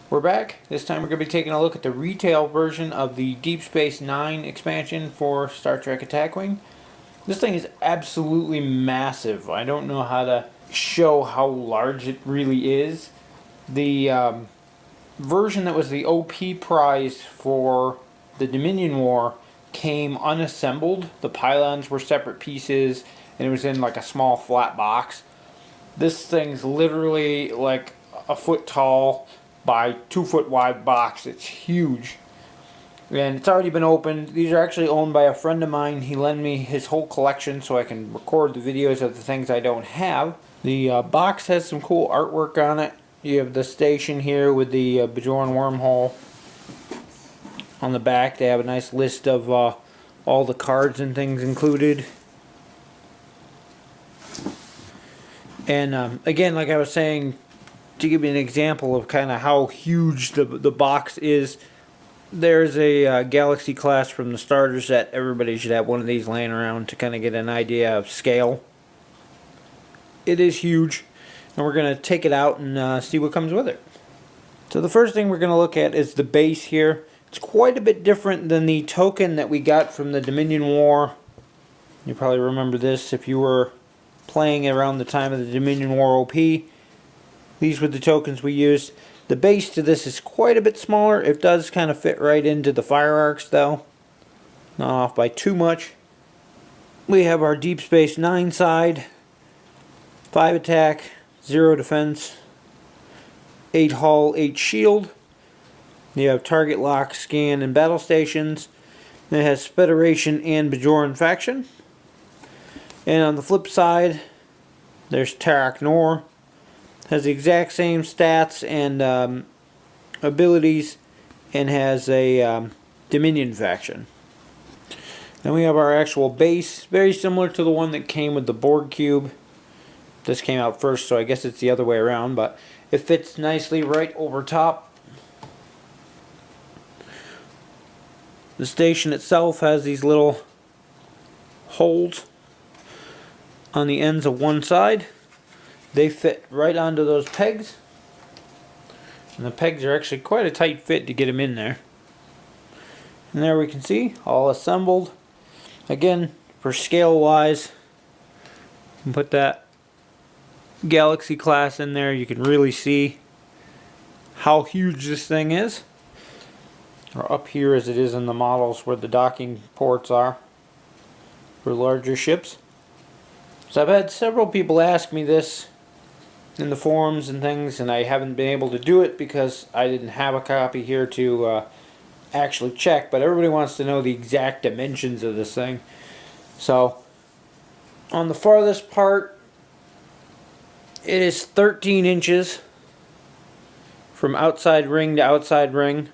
We're back. This time we're going to be taking a look at the retail version of the Deep Space Nine expansion for Star Trek Attack Wing. This thing is absolutely massive. I don't know how to show how large it really is. The version that was the OP prize for the Dominion War came unassembled. The pylons were separate pieces and it was in like a small flat box. This thing's literally like a foot tall by 2 foot wide box. It's huge. And it's already been opened. These are actually owned by a friend of mine. He lent me his whole collection so I can record the videos of the things I don't have. The box has some cool artwork on it. You have the station here with the Bajoran wormhole. On the back they have a nice list of all the cards and things included. And again, like I was saying, to give you an example of kind of how huge the box is, there's a Galaxy class from the starter set. Everybody should have one of these laying around to kind of get an idea of scale. It is huge, and we're going to take it out and see what comes with it. So the first thing we're going to look at is the base here. It's quite a bit different than the token that we got from the Dominion War. You probably remember this if you were playing around the time of the Dominion War OP. These were the tokens we used. The base to this is quite a bit smaller. It does kind of fit right into the fire arcs though. Not off by too much. We have our Deep Space Nine side. 5 attack, 0 defense, 8 hull, 8 shield. You have target lock, scan, and battle stations. It has Federation and Bajoran faction. And on the flip side, there's Tarak Nor. Has the exact same stats and abilities, and has a Dominion faction. Then we have our actual base, very similar to the one that came with the Borg cube. This came out first, so I guess it's the other way around, but it fits nicely right over top. The station itself has these little holes on the ends of one side. They fit right onto those pegs, and the pegs are actually quite a tight fit to get them in there. And there we can see all assembled. Again, for scale wise, you can put that Galaxy class in there. You can really see how huge this thing is, or up here as it is in the models where the docking ports are for larger ships. So I've had several people ask me this in the forums and things, and I haven't been able to do it because I didn't have a copy here to actually check, but everybody wants to know the exact dimensions of this thing. So on the farthest part, it is 13 inches from outside ring to outside ring.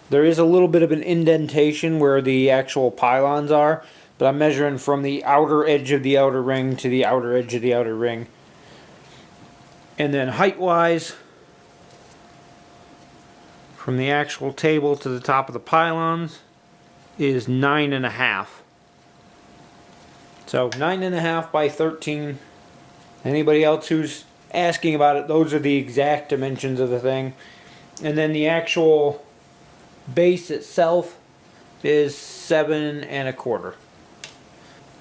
There is a little bit of an indentation where the actual pylons are, but I'm measuring from the outer edge of the outer ring to the outer edge of the outer ring. And then height wise, from the actual table to the top of the pylons is 9.5. So 9.5 by 13. Anybody else who's asking about it, those are the exact dimensions of the thing. And then the actual base itself is 7.25.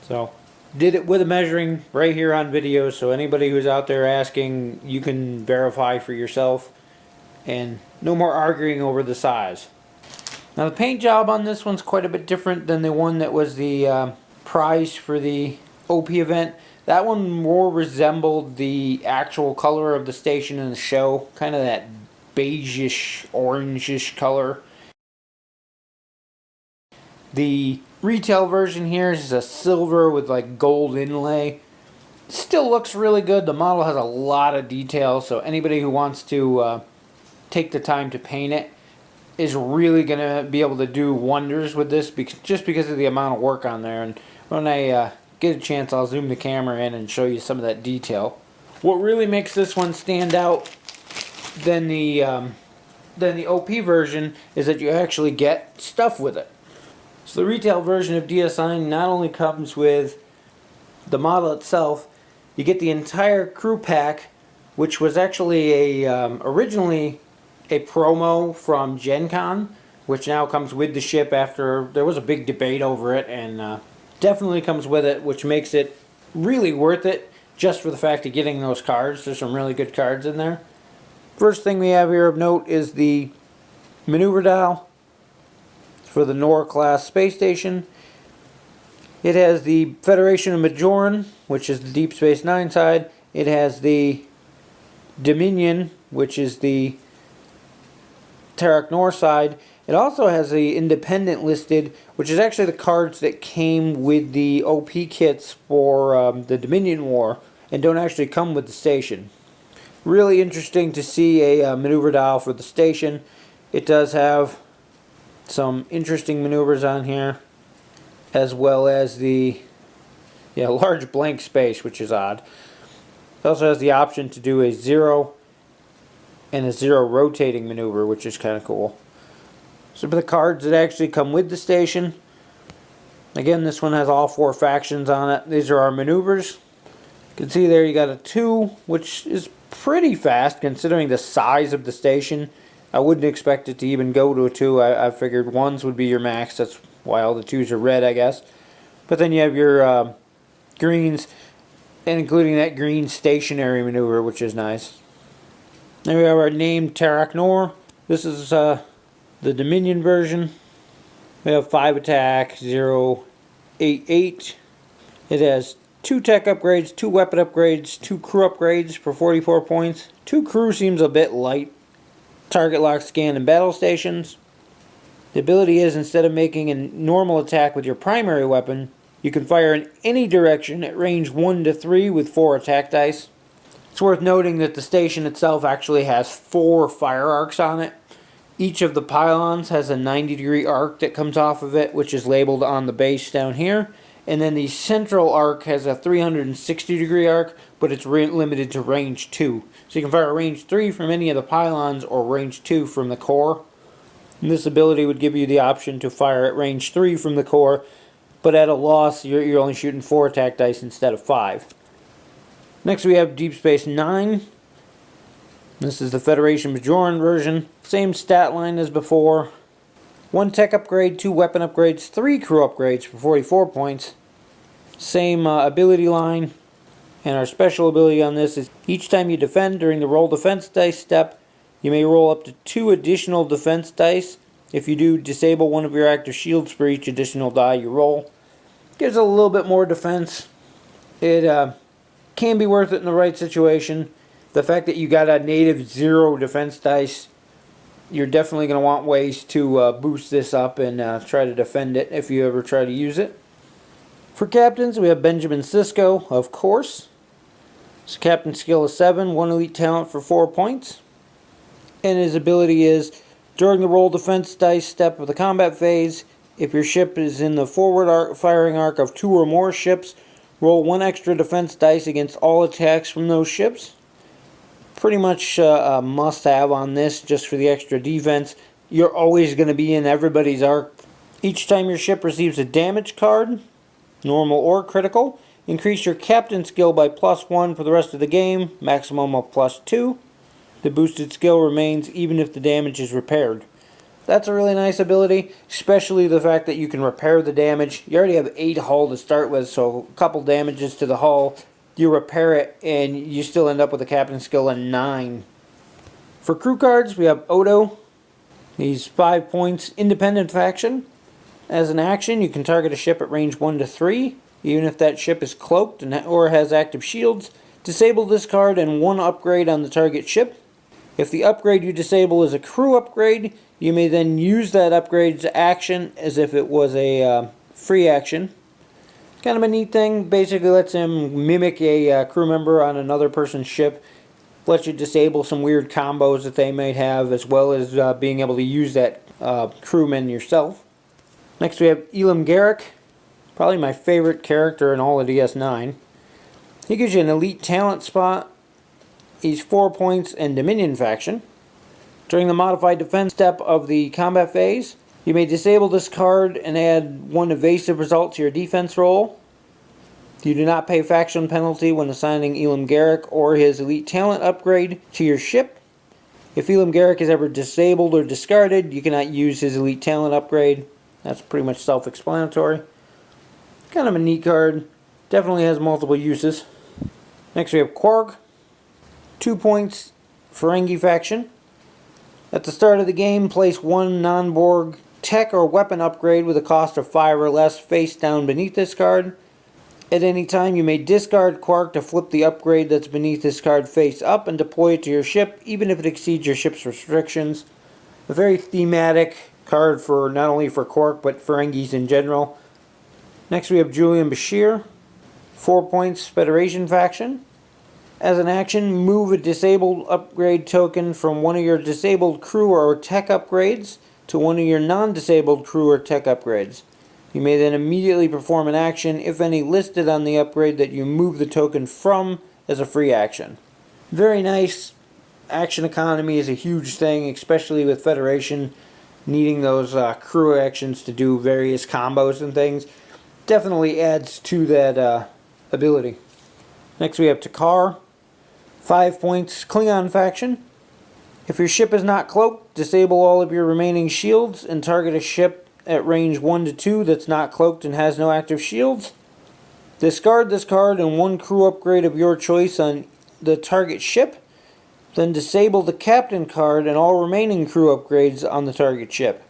So did it with a measuring right here on video, so anybody who's out there asking, you can verify for yourself, and no more arguing over the size. Now the paint job on this one's quite a bit different than the one that was the prize for the OP event. That one more resembled the actual color of the station in the show, kind of that beigeish, orangish color. The retail version here is a silver with like gold inlay. Still looks really good. The model has a lot of detail, so anybody who wants to take the time to paint it is really going to be able to do wonders with this, just because of the amount of work on there. And when I get a chance, I'll zoom the camera in and show you some of that detail. What really makes this one stand out than the OP version is that you actually get stuff with it. So the retail version of DS9 not only comes with the model itself, you get the entire crew pack which was actually originally a promo from Gen Con, which now comes with the ship after there was a big debate over it, and definitely comes with it, which makes it really worth it just for the fact of getting those cards. There's some really good cards in there. First thing we have here of note is the Manoeuvre Dial for the Nor class space station. It has the Federation of Bajoran, which is the Deep Space Nine side. It has the Dominion, which is the Terok Nor side. It also has the Independent listed, which is actually the cards that came with the OP kits for the Dominion War and don't actually come with the station. Really interesting to see a Manoeuvre Dial for the station. It does have some interesting maneuvers on here, as well as the large blank space, which is odd. It also has the option to do a 0 and a 0 rotating maneuver, which is kind of cool. So for the cards that actually come with the station, again, this one has all 4 factions on it. These are our maneuvers. You can see there you got a 2, which is pretty fast considering the size of the station. I wouldn't expect it to even go to a 2. I figured 1s would be your max. That's why all the 2s are red, I guess. But then you have your greens, and including that green stationary maneuver, which is nice. Then we have our named Terok Nor. This is the Dominion version. We have 5 attack, 0, 8, 8. It has 2 tech upgrades, 2 weapon upgrades, 2 crew upgrades for 44 points. 2 crew seems a bit light. Target lock, scan, and battle stations. The ability is, instead of making a normal attack with your primary weapon, you can fire in any direction at range 1 to 3 with 4 attack dice. It's worth noting that the station itself actually has 4 fire arcs on it. Each of the pylons has a 90-degree arc that comes off of it, which is labeled on the base down here. And then the central arc has a 360-degree arc, but it's limited to range 2. So you can fire range 3 from any of the pylons or range 2 from the core. And this ability would give you the option to fire at range 3 from the core, but at a loss you're only shooting 4 attack dice instead of 5. Next we have Deep Space Nine. This is the Federation Bajoran version. Same stat line as before. 1 tech upgrade, 2 weapon upgrades, 3 crew upgrades for 44 points. Same ability line. And our special ability on this is each time you defend during the roll defense dice step, you may roll up to 2 additional defense dice. If you do, disable one of your active shields for each additional die you roll. Gives a little bit more defense. It can be worth it in the right situation. The fact that you got a native 0 defense dice, you're definitely going to want ways to boost this up and try to defend it if you ever try to use it. For captains, we have Benjamin Sisko, of course. His captain skill is 7, 1 elite talent for 4 points. And his ability is, during the roll defense dice step of the combat phase, if your ship is in the forward firing arc of 2 or more ships, roll 1 extra defense dice against all attacks from those ships. Pretty much a must-have on this, just for the extra defense. You're always going to be in everybody's arc. Each time your ship receives a damage card, normal or critical, increase your captain skill by +1 for the rest of the game, maximum of +2. The boosted skill remains even if the damage is repaired. That's a really nice ability, especially the fact that you can repair the damage. You already have 8 hull to start with, so a couple damages to the hull. You repair it, and you still end up with a captain skill of 9. For crew cards, we have Odo. He's 5 points, independent faction. As an action, you can target a ship at range 1 to 3, even if that ship is cloaked or has active shields. Disable this card and 1 upgrade on the target ship. If the upgrade you disable is a crew upgrade, you may then use that upgrade's action as if it was a free action. Kind of a neat thing. Basically lets him mimic a crew member on another person's ship. Lets you disable some weird combos that they might have, as well as being able to use that crewman yourself. Next we have Elam Garak. Probably my favorite character in all of DS9. He gives you an elite talent spot. He's 4 points and Dominion faction. During the modified defense step of the combat phase, you may disable this card and add 1 evasive result to your defense roll. You do not pay faction penalty when assigning Elam Garak or his elite talent upgrade to your ship. If Elam Garak is ever disabled or discarded, you cannot use his elite talent upgrade. That's pretty much self-explanatory. Kind of a neat card. Definitely has multiple uses. Next we have Quark. 2 points, Ferengi faction. At the start of the game, place one non-Borg tech or weapon upgrade with a cost of 5 or less face down beneath this card. At any time, you may discard Quark to flip the upgrade that's beneath this card face up and deploy it to your ship, even if it exceeds your ship's restrictions. A very thematic card for not only for Quark, but Ferengis in general. Next we have Julian Bashir. 4 points, Federation faction. As an action, move a disabled upgrade token from one of your disabled crew or tech upgrades to one of your non-disabled crew or tech upgrades. You may then immediately perform an action, if any, listed on the upgrade that you move the token from as a free action. Very nice. Action economy is a huge thing, especially with Federation needing those crew actions to do various combos and things. Definitely adds to that ability. Next we have Takar. 5 points, Klingon faction. If your ship is not cloaked, disable all of your remaining shields and target a ship at range 1 to 2 that's not cloaked and has no active shields. Discard this card and one crew upgrade of your choice on the target ship. Then disable the captain card and all remaining crew upgrades on the target ship.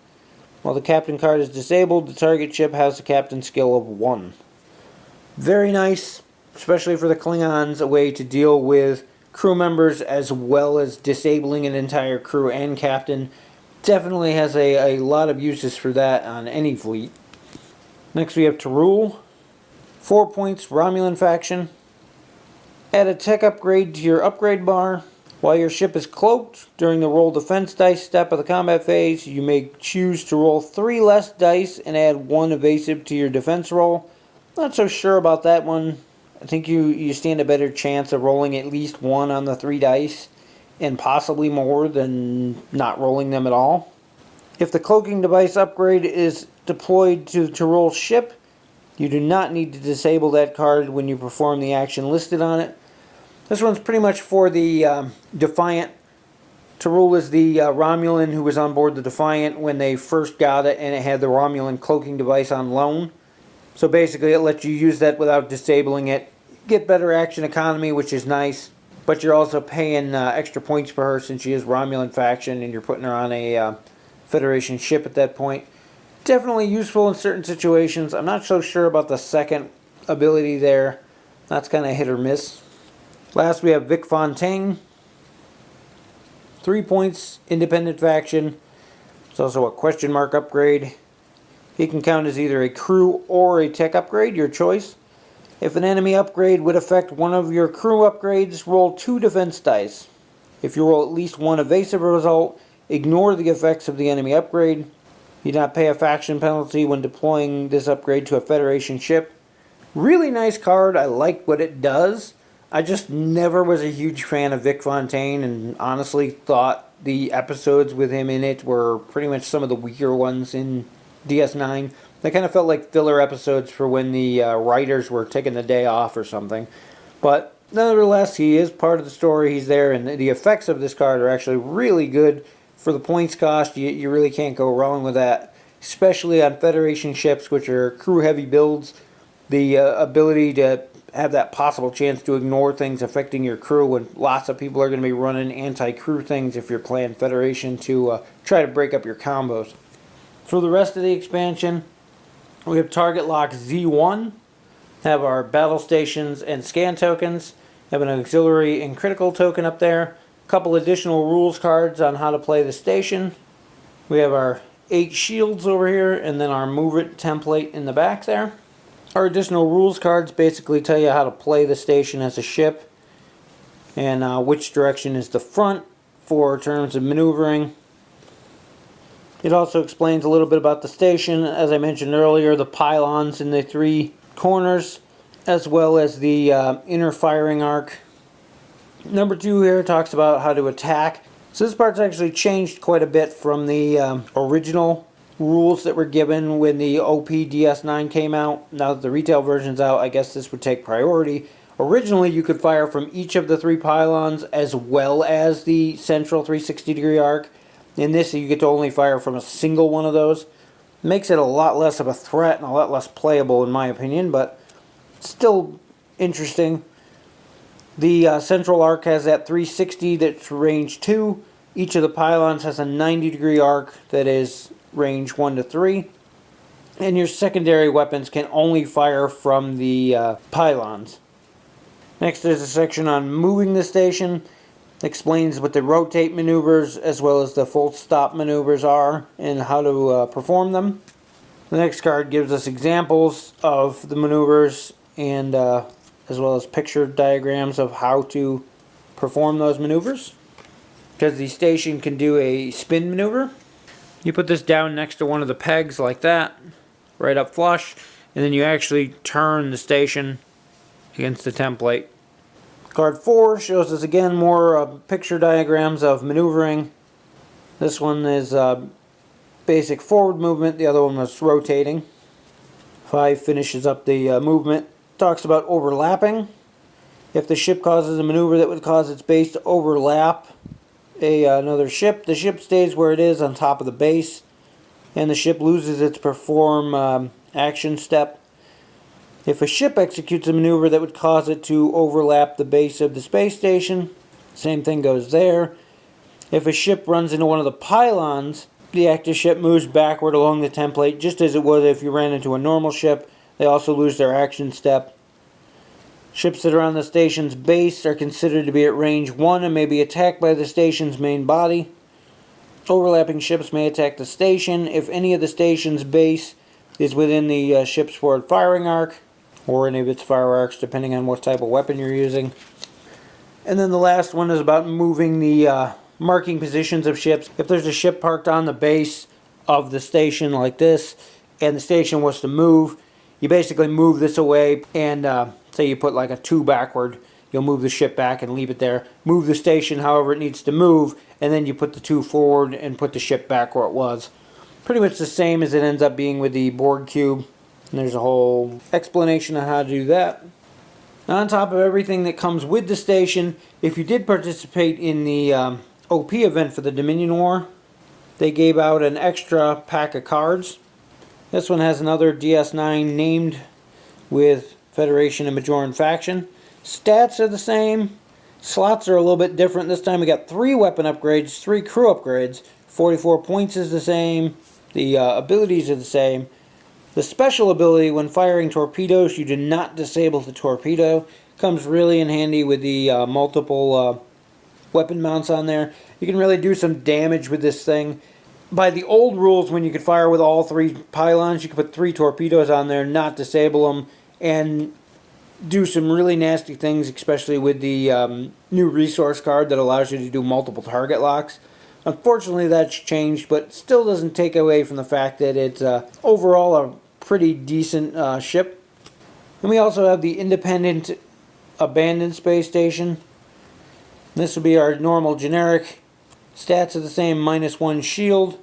While the captain card is disabled, the target ship has a captain skill of 1. Very nice, especially for the Klingons, a way to deal with crew members as well as disabling an entire crew and captain. Definitely has a lot of uses for that on any fleet. Next we have Tarul. 4 points, Romulan faction. Add a tech upgrade to your upgrade bar. While your ship is cloaked, during the roll defense dice step of the combat phase, you may choose to roll 3 less dice and add 1 evasive to your defense roll. Not so sure about that one. I think you stand a better chance of rolling at least 1 on the 3 dice. And possibly more than not rolling them at all. If the cloaking device upgrade is deployed to Tarul's ship, you do not need to disable that card when you perform the action listed on it. This one's pretty much for the Defiant. Tarul is the Romulan who was on board the Defiant when they first got it, and it had the Romulan cloaking device on loan. So basically it lets you use that without disabling it. Get better action economy, which is nice. But you're also paying extra points for her since she is Romulan faction and you're putting her on a Federation ship at that point. Definitely useful in certain situations. I'm not so sure about the second ability there. That's kind of hit or miss. Last we have Vic Fontaine. 3 points, Independent faction. It's also a question mark upgrade. He can count as either a crew or a tech upgrade, your choice. If an enemy upgrade would affect one of your crew upgrades, roll 2 defense dice. If you roll at least 1 evasive result, ignore the effects of the enemy upgrade. You do not pay a faction penalty when deploying this upgrade to a Federation ship. Really nice card. I like what it does. I just never was a huge fan of Vic Fontaine and honestly thought the episodes with him in it were pretty much some of the weaker ones in DS9. They kind of felt like filler episodes for when the writers were taking the day off or something. But nevertheless, he is part of the story. He's there, and the effects of this card are actually really good for the points cost. You really can't go wrong with that, especially on Federation ships, which are crew-heavy builds. The ability to have that possible chance to ignore things affecting your crew when lots of people are going to be running anti-crew things if you're playing Federation to try to break up your combos. For the rest of the expansion, we have Target Lock Z1, have our battle stations and scan tokens, have an auxiliary and critical token up there, a couple additional rules cards on how to play the station. We have our 8 shields over here, and then our move it template in the back there. Our additional rules cards basically tell you how to play the station as a ship, and which direction is the front for terms of maneuvering. It also explains a little bit about the station, as I mentioned earlier, the pylons in the 3 corners, as well as the inner firing arc. Number 2 here talks about how to attack. So this part's actually changed quite a bit from the original rules that were given when the OP DS9 came out. Now that the retail version's out, I guess this would take priority. Originally, you could fire from each of the 3 pylons as well as the central 360-degree arc. In this, you get to only fire from a single one of those. Makes it a lot less of a threat and a lot less playable, in my opinion, but still interesting. The central arc has that 360 that's range 2. Each of the pylons has a 90-degree arc that is range 1 to 3. And your secondary weapons can only fire from the pylons. Next, there's a section on moving the station. Explains what the rotate maneuvers as well as the full stop maneuvers are and how to perform them. The next card gives us examples of the maneuvers and as well as picture diagrams of how to perform those maneuvers. Because the station can do a spin maneuver. You put this down next to one of the pegs like that, right up flush, and then you actually turn the station against the template. Card 4 shows us again more picture diagrams of maneuvering. This one is basic forward movement, the other one was rotating. 5 finishes up the movement. Talks about overlapping. If the ship causes a maneuver that would cause its base to overlap another ship, the ship stays where it is on top of the base, and the ship loses its perform action step. If a ship executes a maneuver that would cause it to overlap the base of the space station, same thing goes there. If a ship runs into one of the pylons, the active ship moves backward along the template just as it would if you ran into a normal ship. They also lose their action step. Ships that are on the station's base are considered to be at range 1 and may be attacked by the station's main body. Overlapping ships may attack the station if any of the station's base is within the ship's forward firing arc, or any of its fire arcs, depending on what type of weapon you're using. And then the last one is about moving the marking positions of ships. If there's a ship parked on the base of the station like this, and the station was to move, you basically move this away, and say you put like a 2 backward, you'll move the ship back and leave it there. Move the station however it needs to move, and then you put the 2 forward and put the ship back where it was. Pretty much the same as it ends up being with the Borg cube. And there's a whole explanation on how to do that. Now, on top of everything that comes with the station, if you did participate in the OP event for the Dominion War, they gave out an extra pack of cards. This one has another DS9 named with Federation and Bajoran faction. Stats are the same. Slots are a little bit different. This time we got 3 weapon upgrades, 3 crew upgrades. 44 points is the same. The abilities are the same. The special ability, when firing torpedoes, you do not disable the torpedo. Comes really in handy with the multiple weapon mounts on there. You can really do some damage with this thing. By the old rules, when you could fire with all 3 pylons, you could put 3 torpedoes on there, not disable them, and do some really nasty things, especially with the new resource card that allows you to do multiple target locks. Unfortunately, that's changed, but still doesn't take away from the fact that it's overall a pretty decent ship. And we also have the independent abandoned space station. This will be our normal generic. Stats are the same, -1 shield.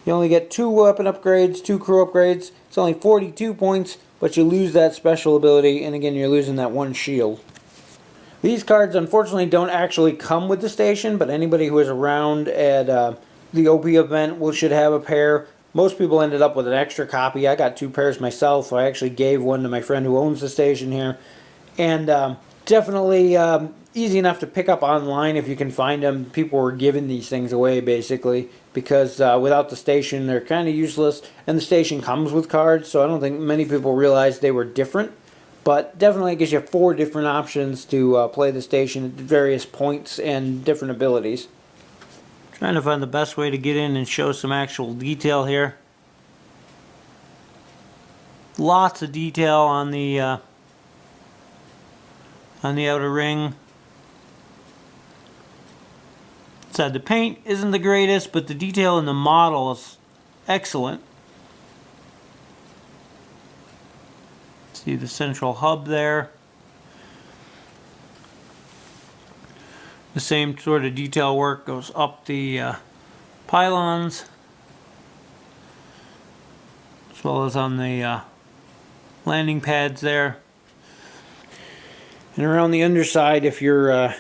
You only get 2 weapon upgrades, 2 crew upgrades. It's only 42 points, but you lose that special ability, and again, you're losing that 1 shield. These cards, unfortunately, don't actually come with the station, but anybody who is around at the OP event should have a pair. Most people ended up with an extra copy. I got 2 pairs myself, so I actually gave one to my friend who owns the station here. And definitely easy enough to pick up online if you can find them. People were giving these things away, basically, because without the station, they're kind of useless. And the station comes with cards, so I don't think many people realized they were different. But definitely gives you 4 different options to play the station at various points and different abilities. Trying to find the best way to get in and show some actual detail here. Lots of detail on the outer ring. So the paint isn't the greatest, but the detail in the model is excellent. See the central hub there. The same sort of detail work goes up the pylons. as well as on the landing pads there. And around the underside, if you're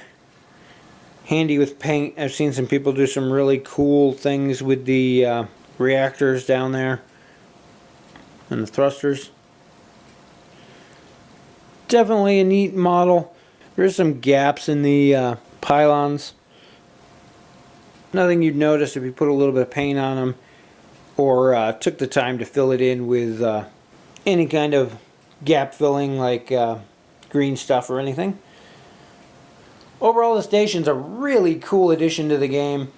handy with paint, I've seen some people do some really cool things with the reactors down there and the thrusters. Definitely a neat model. There's some gaps in the pylons. Nothing you'd notice if you put a little bit of paint on them or took the time to fill it in with any kind of gap filling like green stuff or anything. Overall, the station's a really cool addition to the game.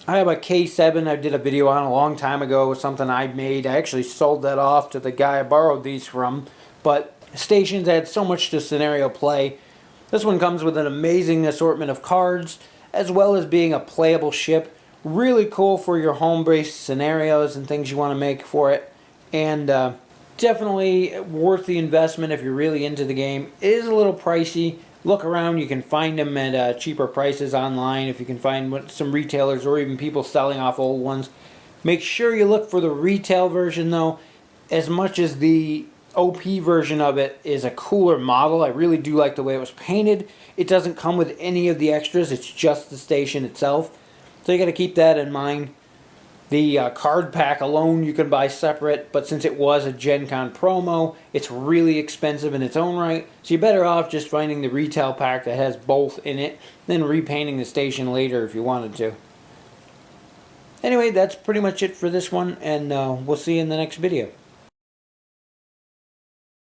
I have a K7 I did a video on a long time ago. It was something I made. I actually sold that off to the guy I borrowed these from. But stations add so much to scenario play. This one comes with an amazing assortment of cards, as well as being a playable ship. Really cool for your home-based scenarios and things you want to make for it. And definitely worth the investment if you're really into the game. It is a little pricey. Look around, you can find them at cheaper prices online if you can find some retailers or even people selling off old ones. Make sure you look for the retail version though. As much as the OP version of it is a cooler model, I really do like the way it was painted. It doesn't come with any of the extras, it's just the station itself. So you got to keep that in mind. The card pack alone you can buy separate, but since it was a Gen Con promo, it's really expensive in its own right. So you're better off just finding the retail pack that has both in it, then repainting the station later if you wanted to. Anyway, that's pretty much it for this one, and we'll see you in the next video.